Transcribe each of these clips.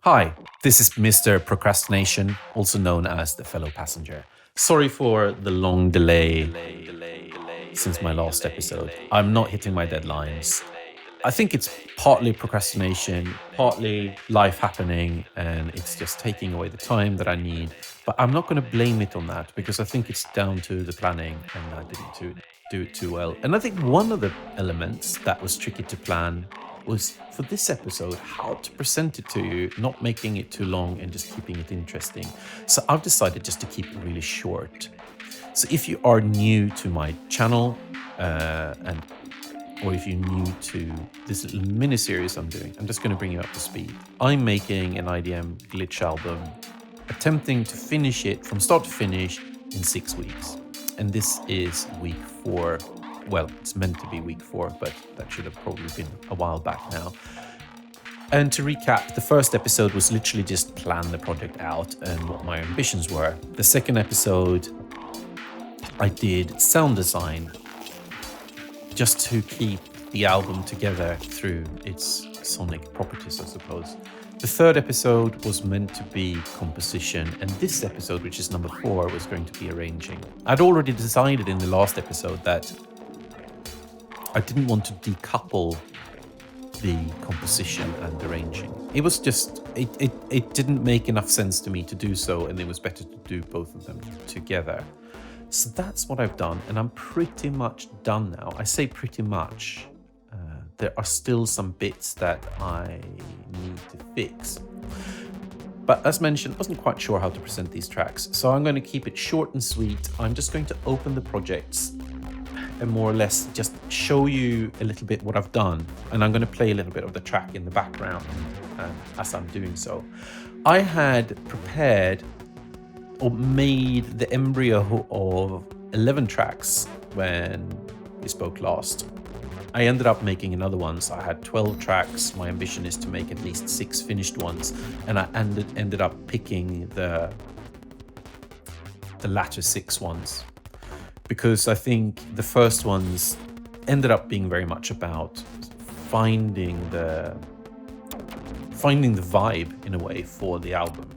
Hi, this is Mr. Procrastination, also known as the fellow passenger. Sorry for the long delay since my last episode. I'm not hitting my deadlines. I think it's partly procrastination, partly life happening, and it's just taking away the time that I need. But I'm not going to blame it on that because I think it's down to the planning and I didn't do it too well. And I think one of the elements that was tricky to plan was for this episode how to present it to you, not making it too long and just keeping it interesting. So I've decided just to keep it really short. So if you are new to my channel or if you're new to this little mini series I'm doing, I'm just going to bring you up to speed. I'm making an IDM glitch album, attempting to finish it from start to finish in 6 weeks. And this is week 4. Well, it's meant to be week 4, but that should have probably been a while back now. And to recap, the first episode was literally just plan the project out and what my ambitions were. The second episode, I did sound design just to keep the album together through its sonic properties, I suppose. The third episode was meant to be composition, and this episode, which is number 4, was going to be arranging. I'd already decided in the last episode that I didn't want to decouple the composition and arranging. It was just, it didn't make enough sense to me to do so, and it was better to do both of them together. So that's what I've done, and I'm pretty much done now. I say pretty much. There are still some bits that I need to fix. But as mentioned, I wasn't quite sure how to present these tracks, so I'm going to keep it short and sweet. I'm just going to open the projects and more or less just show you a little bit what I've done. And I'm going to play a little bit of the track in the background as I'm doing so. I had prepared or made the embryo of 11 tracks when we spoke last. I ended up making another one, so I had 12 tracks. My ambition is to make at least 6 finished ones, and I ended up picking the latter 6 ones because I think the first ones ended up being very much about finding the vibe in a way for the album.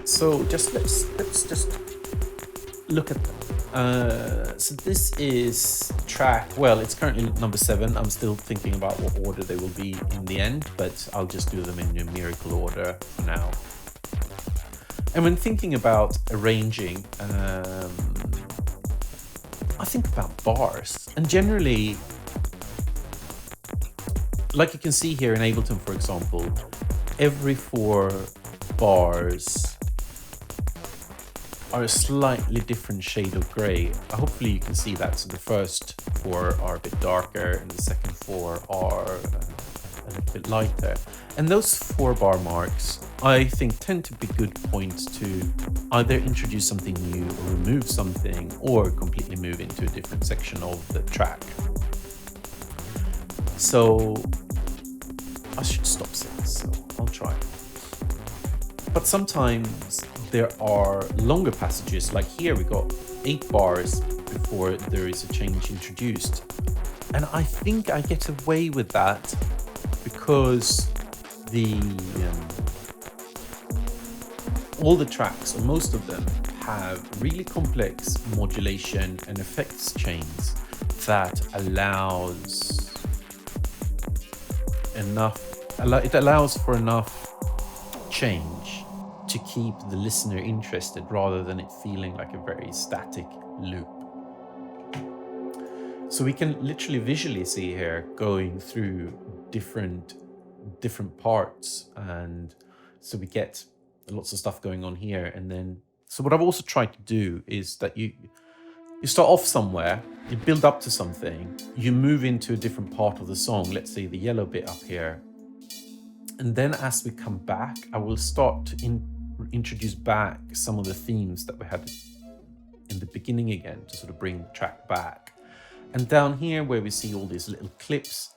So let's just look at them. So this is track, well, it's currently number 7. I'm still thinking about what order they will be in the end, but I'll just do them in numerical order for now. And when thinking about arranging, I think about bars. And generally, like you can see here in Ableton, for example, every 4 bars are a slightly different shade of grey. Hopefully you can see that. So the first 4 are a bit darker and the second 4 are a little bit lighter. And those 4 bar marks, I think, tend to be good points to either introduce something new or remove something or completely move into a different section of the track. So I should stop saying so. I'll try. But sometimes there are longer passages, like here we got 8 bars before there is a change introduced. And I think I get away with that because all the tracks, or most of them, have really complex modulation and effects chains that allows for enough change to keep the listener interested rather than it feeling like a very static loop. So we can literally visually see here going through different parts, and so we get lots of stuff going on here. And then, so what I've also tried to do is that you start off somewhere, you build up to something, you move into a different part of the song, let's say the yellow bit up here. And then as we come back, I will start to introduce back some of the themes that we had in the beginning again to sort of bring the track back. And down here where we see all these little clips,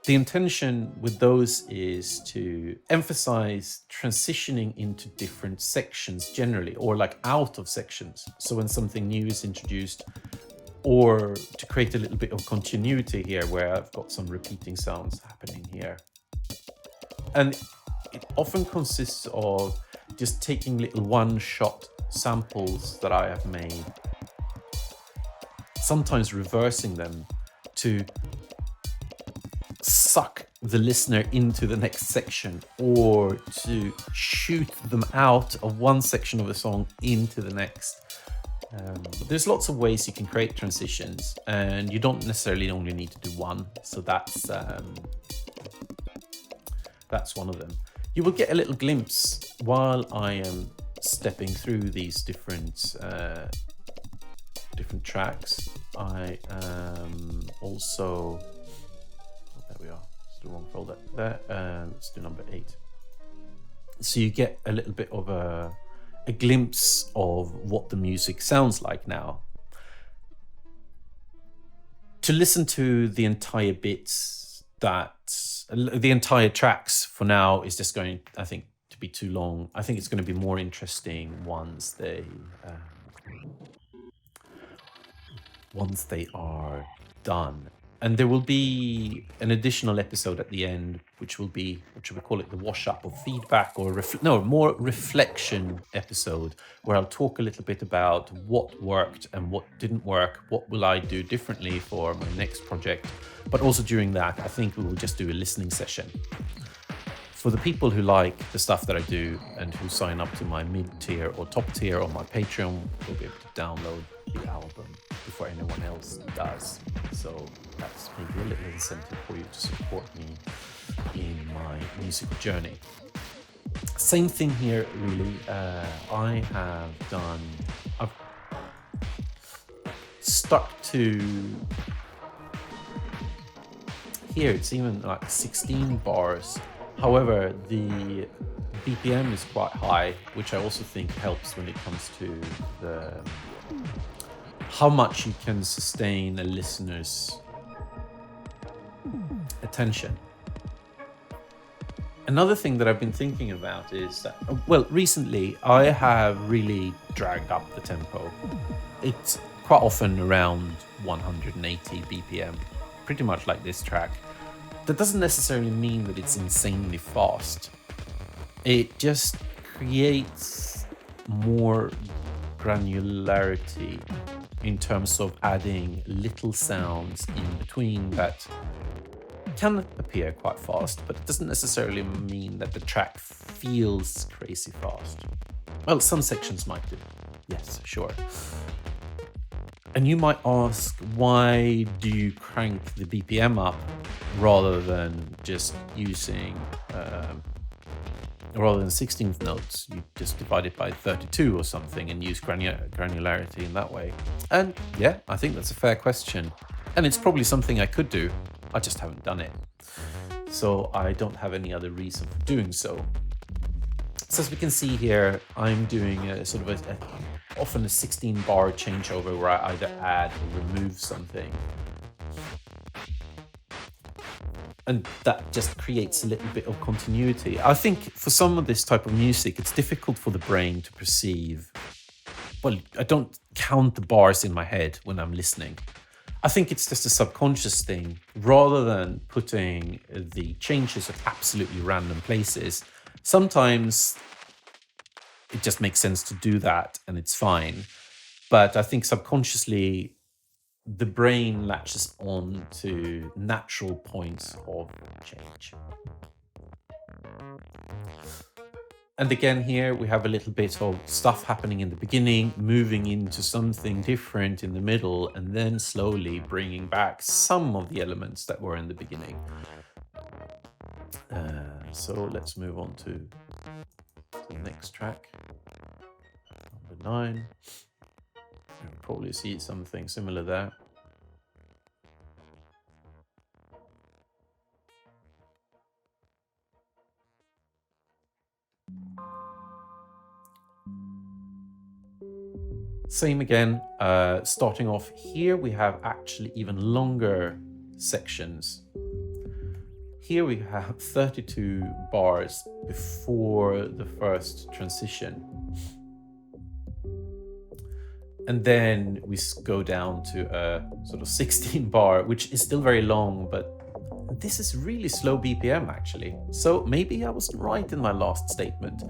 the intention with those is to emphasize transitioning into different sections generally, or like out of sections. So when something new is introduced, or to create a little bit of continuity here where I've got some repeating sounds happening here. And it often consists of just taking little one-shot samples that I have made, sometimes reversing them to suck the listener into the next section, or to shoot them out of one section of a song into the next. There's lots of ways you can create transitions, and you don't necessarily only need to do one. So that's one of them. You will get a little glimpse while I am stepping through these different tracks. I am also, oh, there we are, it's the wrong folder there. Let's do number 8. So you get a little bit of a glimpse of what the music sounds like now. To listen to the entire bits, the entire tracks for now is just going, I think, to be too long. I think it's going to be more interesting once they are done. And there will be an additional episode at the end, which will be, what should we call it, the wash up or feedback, or more reflection episode, where I'll talk a little bit about what worked and what didn't work, what will I do differently for my next project. But also during that, I think we will just do a listening session. For the people who like the stuff that I do and who sign up to my mid-tier or top tier on my Patreon, will be able to download the album before anyone else does. So that's maybe a little incentive for you to support me in my musical journey. Same thing here, really. I've stuck to, here it's even like 16 bars. However, the BPM is quite high, which I also think helps when it comes to how much you can sustain a listener's attention. Another thing that I've been thinking about is that, well, recently I have really dragged up the tempo. It's quite often around 180 BPM, pretty much like this track. That doesn't necessarily mean that it's insanely fast. It just creates more granularity in terms of adding little sounds in between that can appear quite fast, but it doesn't necessarily mean that the track feels crazy fast. Well, some sections might do. Yes, sure. And you might ask, why do you crank the BPM up rather than just using, rather than 16th notes, you just divide it by 32 or something and use granularity in that way? And yeah, I think that's a fair question. And it's probably something I could do. I just haven't done it. So I don't have any other reason for doing so. So as we can see here, I'm doing a sort of often a 16 bar changeover where I either add or remove something. And that just creates a little bit of continuity. I think for some of this type of music, it's difficult for the brain to perceive. Well, I don't count the bars in my head when I'm listening. I think it's just a subconscious thing. Rather than putting the changes at absolutely random places, sometimes it just makes sense to do that and it's fine. But I think subconsciously, the brain latches on to natural points of change. And again, here we have a little bit of stuff happening in the beginning, moving into something different in the middle, and then slowly bringing back some of the elements that were in the beginning. So let's move on to the next track, number 9. You'll probably see something similar there. Same again, starting off here, we have actually even longer sections. Here we have 32 bars before the first transition. And then we go down to a sort of 16 bar, which is still very long, but this is really slow BPM actually. So maybe I wasn't right in my last statement,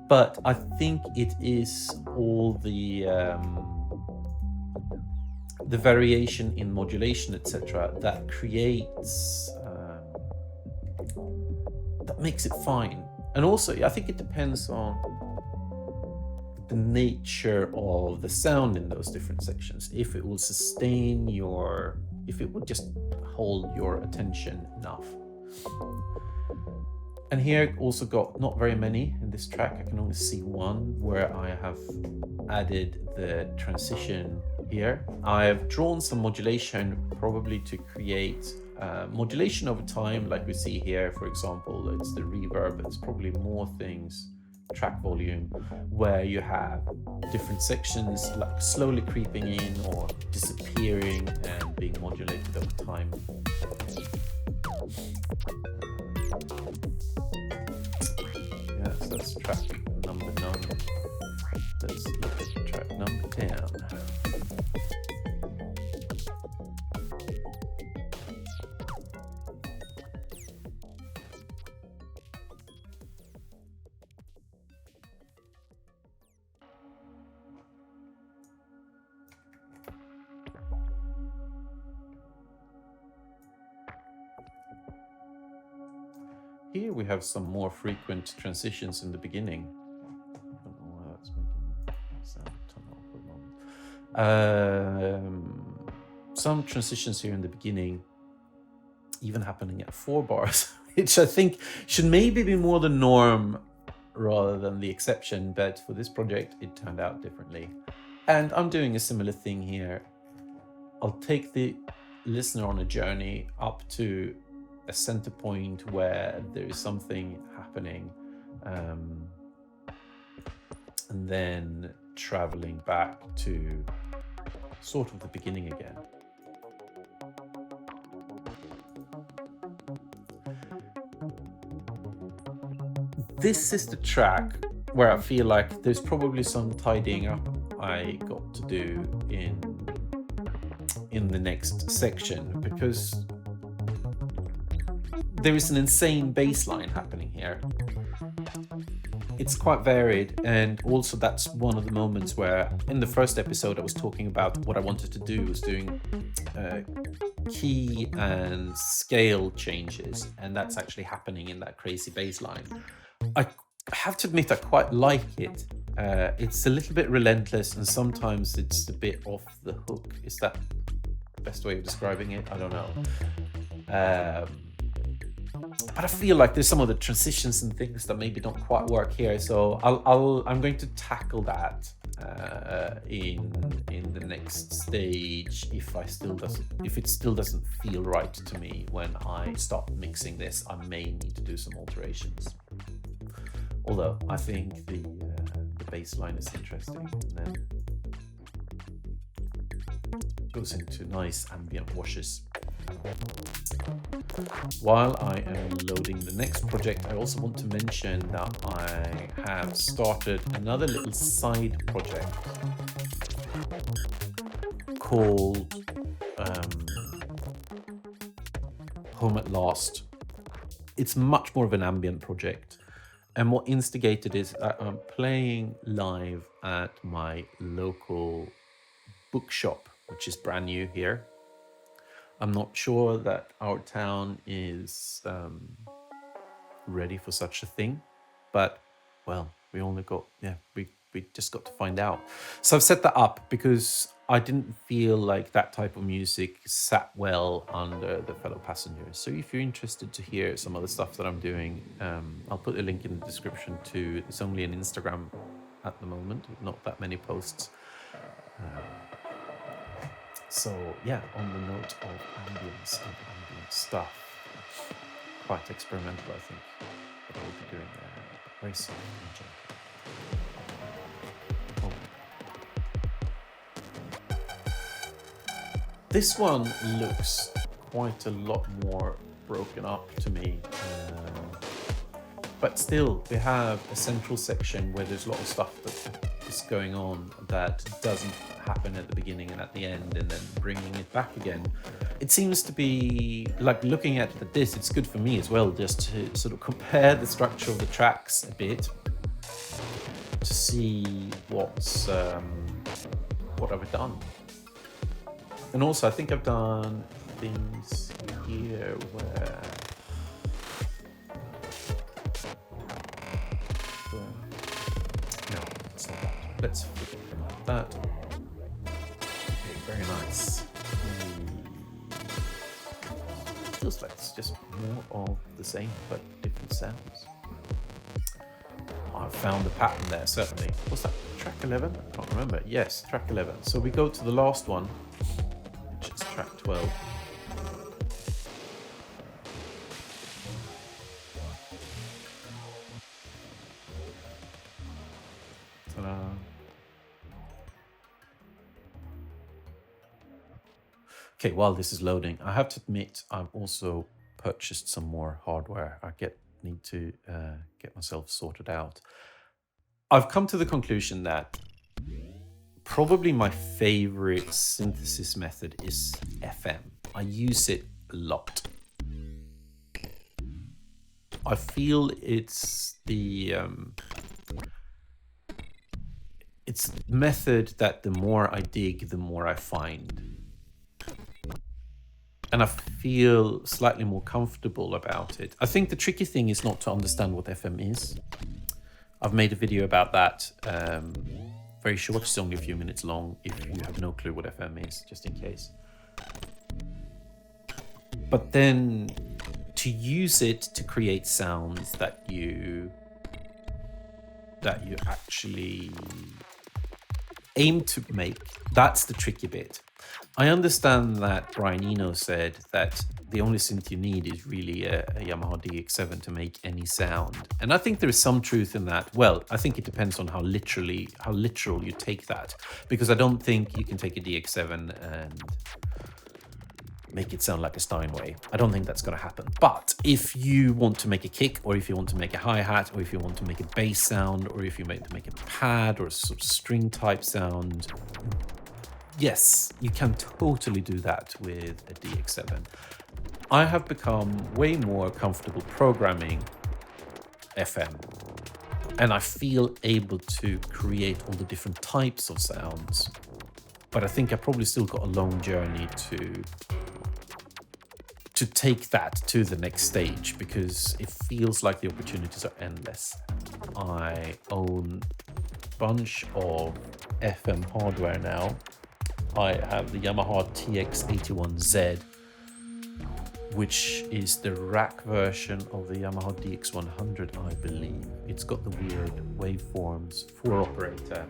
but I think it is all the variation in modulation, etc., that creates, that makes it fine. And also, I think it depends on the nature of the sound in those different sections. If it will sustain your, if it would just hold your attention enough. And here also got not very many in this track. I can only see one where I have added the transition here. I've drawn some modulation probably to create modulation over time, like we see here, for example. It's the reverb, it's probably more things, track volume, where you have different sections like slowly creeping in or disappearing and being modulated over time. Yeah, so that's track number 9. Let's look at track number 10. Here we have some more frequent transitions in the beginning. I don't know why that's making sound tunnel for a moment. Some transitions here in the beginning, even happening at 4 bars, which I think should maybe be more the norm rather than the exception, but for this project it turned out differently. And I'm doing a similar thing here. I'll take the listener on a journey up to a center point where there is something happening, and then traveling back to sort of the beginning again. This is the track where I feel like there's probably some tidying up I got to do in the next section, because there is an insane bass line happening here. It's quite varied, and also that's one of the moments where in the first episode I was talking about what I wanted to do was doing key and scale changes, and that's actually happening in that crazy bass line. I have to admit I quite like it. It's a little bit relentless, and sometimes it's a bit off the hook. Is that the best way of describing it? I don't know. But I feel like there's some of the transitions and things that maybe don't quite work here, so I'm going to tackle that in the next stage if it still doesn't feel right to me when I start mixing this. I may need to do some alterations. Although I think the bass line is interesting, and then goes into nice ambient washes. While I am loading the next project, I also want to mention that I have started another little side project called Home at Last. It's much more of an ambient project, and what instigated is that I'm playing live at my local bookshop, which is brand new here. I'm not sure that our town is ready for such a thing, but well, we just got to find out. So I've set that up because I didn't feel like that type of music sat well under the fellow passengers. So if you're interested to hear some of the stuff that I'm doing, I'll put a link in the description to, it's only an Instagram at the moment, not that many posts. So yeah, on the note of ambience and ambient stuff, quite experimental, I think, but I will be doing very soon. This one looks quite a lot more broken up to me, but still we have a central section where there's a lot of stuff that is going on that doesn't happen at the beginning and at the end, and then bringing it back again. it seems to be like looking at this, it's good for me as well, just to sort of compare the structure of the tracks a bit to see what I've done. And also I think I've done things here where no, it's not that. Let's forget about that. Okay, very nice. Feels like it's just more of the same but different sounds. I found the pattern there, certainly. What's that? Track 11? I can't remember. Yes, track 11. So we go to the last one, which is track 12. Ta-da. Okay, while this is loading, I have to admit I've also purchased some more hardware. I need to get myself sorted out. I've come to the conclusion that probably my favorite synthesis method is FM. I use it a lot. I feel it's the method that the more I dig, the more I find. And I feel slightly more comfortable about it. I think the tricky thing is not to understand what FM is. I've made a video about that, very short, it's only a few minutes long, if you have no clue what FM is, just in case. But then to use it to create sounds that you actually aim to make, that's the tricky bit. I understand that Brian Eno said that the only synth you need is really a Yamaha DX7 to make any sound. And I think there is some truth in that. Well, I think it depends on how literal you take that. Because I don't think you can take a DX7 and make it sound like a Steinway. I don't think that's going to happen. But if you want to make a kick, or if you want to make a hi-hat, or if you want to make a bass sound, or if you want to make a pad or a sort of string type sound, yes, you can totally do that with a DX7. I have become way more comfortable programming FM, and I feel able to create all the different types of sounds. But I think I probably still got a long journey to take that to the next stage, because it feels like the opportunities are endless. I own a bunch of FM hardware now. I have the Yamaha TX81Z, which is the rack version of the Yamaha DX100, I believe. It's got the weird waveforms, 4-operator.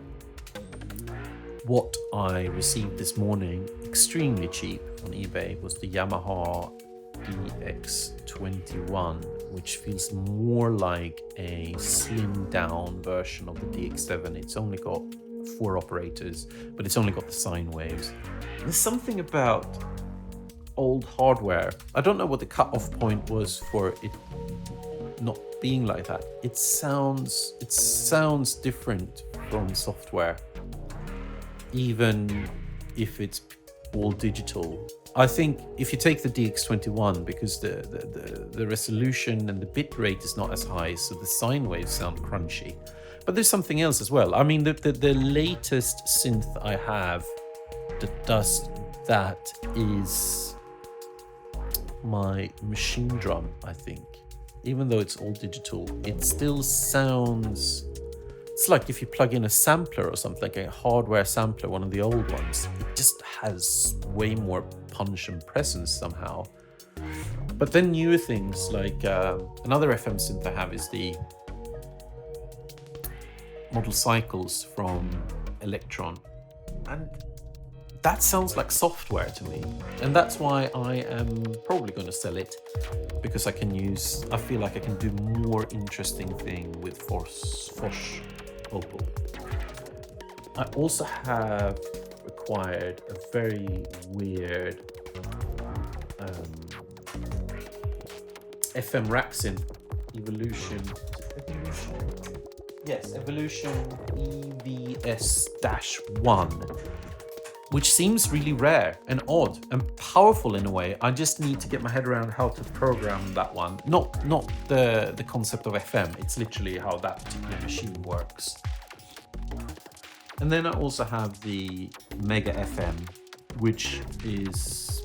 What I received this morning, extremely cheap on eBay, was the Yamaha DX21, which feels more like a slimmed down version of the DX7. It's only got 4 operators, but it's only got the sine waves. There's something about old hardware. I don't know what the cutoff point was for it not being like that. It sounds different from software, even if it's all digital. I think if you take the DX21, because the resolution and the bit rate is not as high, so the sine waves sound crunchy. But there's something else as well. I mean, the latest synth I have that does that is my machine drum, I think. Even though it's all digital, it still sounds... It's like if you plug in a sampler or something, like a hardware sampler, one of the old ones, it just has way more punch and presence somehow. But then newer things, like another FM synth I have is the Model Cycles from Electron. And that sounds like software to me. And that's why I am probably going to sell it, because I feel like I can do more interesting thing with Fosh vocal. I also have acquired a very weird FM rack synth, Evolution. Yes, Evolution EVS-1, which seems really rare and odd and powerful in a way. I just need to get my head around how to program that one. Not the concept of FM, it's literally how that particular machine works. And then I also have the Mega FM, which is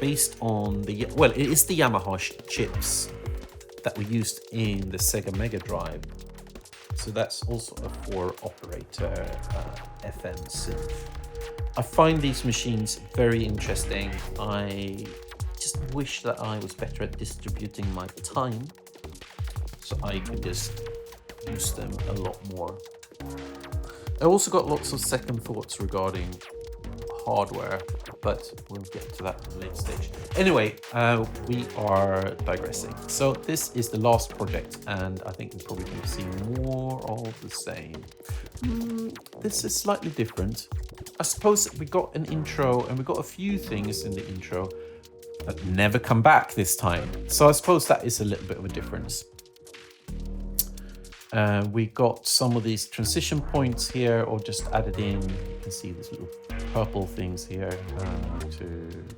based on the, well, it is the Yamaha chips that we used in the Sega Mega Drive. So that's also a 4-operator FM synth. I find these machines very interesting. I just wish that I was better at distributing my time so I could just use them a lot more. I also got lots of second thoughts regarding hardware, but we'll get to that at a later stage. Anyway, we are digressing. So this is the last project, and I think we're probably going to see more of the same. This is slightly different. I suppose we got an intro, and we got a few things in the intro that never come back this time. So I suppose that is a little bit of a difference. We got some of these transition points here, or just added in. You can see these little purple things here to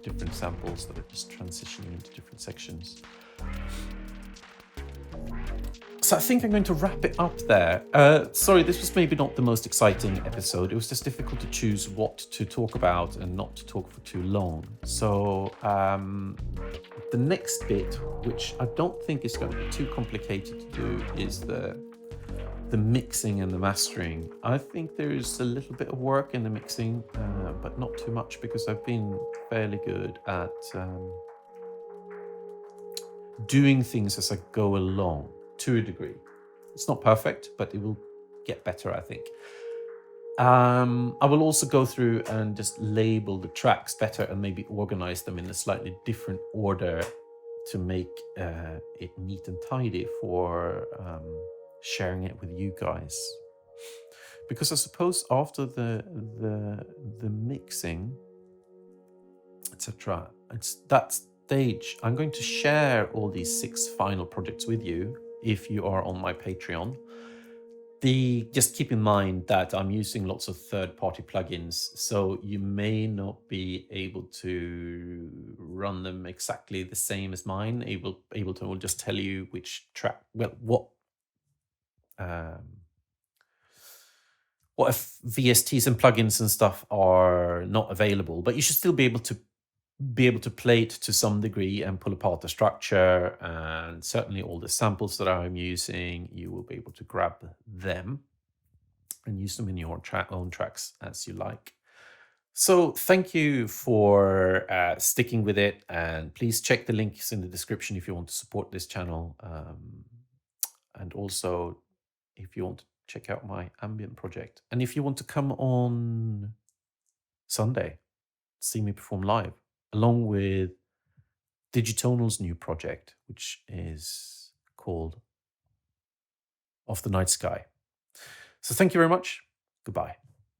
different samples that are just transitioning into different sections. So I think I'm going to wrap it up there. Sorry, this was maybe not the most exciting episode. It was just difficult to choose what to talk about and not to talk for too long. So the next bit, which I don't think is going to be too complicated to do, is the mixing and the mastering. I think there is a little bit of work in the mixing, but not too much, because I've been fairly good at doing things as I go along to a degree. It's not perfect, but it will get better, I think. I will also go through and just label the tracks better and maybe organize them in a slightly different order to make it neat and tidy for sharing it with you guys. Because I suppose after the mixing, etc., it's that stage. I'm going to share all these 6 final projects with you if you are on my Patreon. Just keep in mind that I'm using lots of third-party plugins, so you may not be able to run them exactly the same as mine. Able to will just tell you which track, well, what VSTs and plugins and stuff are not available, but you should still be able to play it to some degree and pull apart the structure, and certainly all the samples that I'm using, you will be able to grab them and use them in your own tracks as you like. So thank you for sticking with it, and please check the links in the description if you want to support this channel, and also if you want to check out my Ambient project, and if you want to come on Sunday, see me perform live, along with Digitonal's new project, which is called Off the Night Sky. So thank you very much. Goodbye.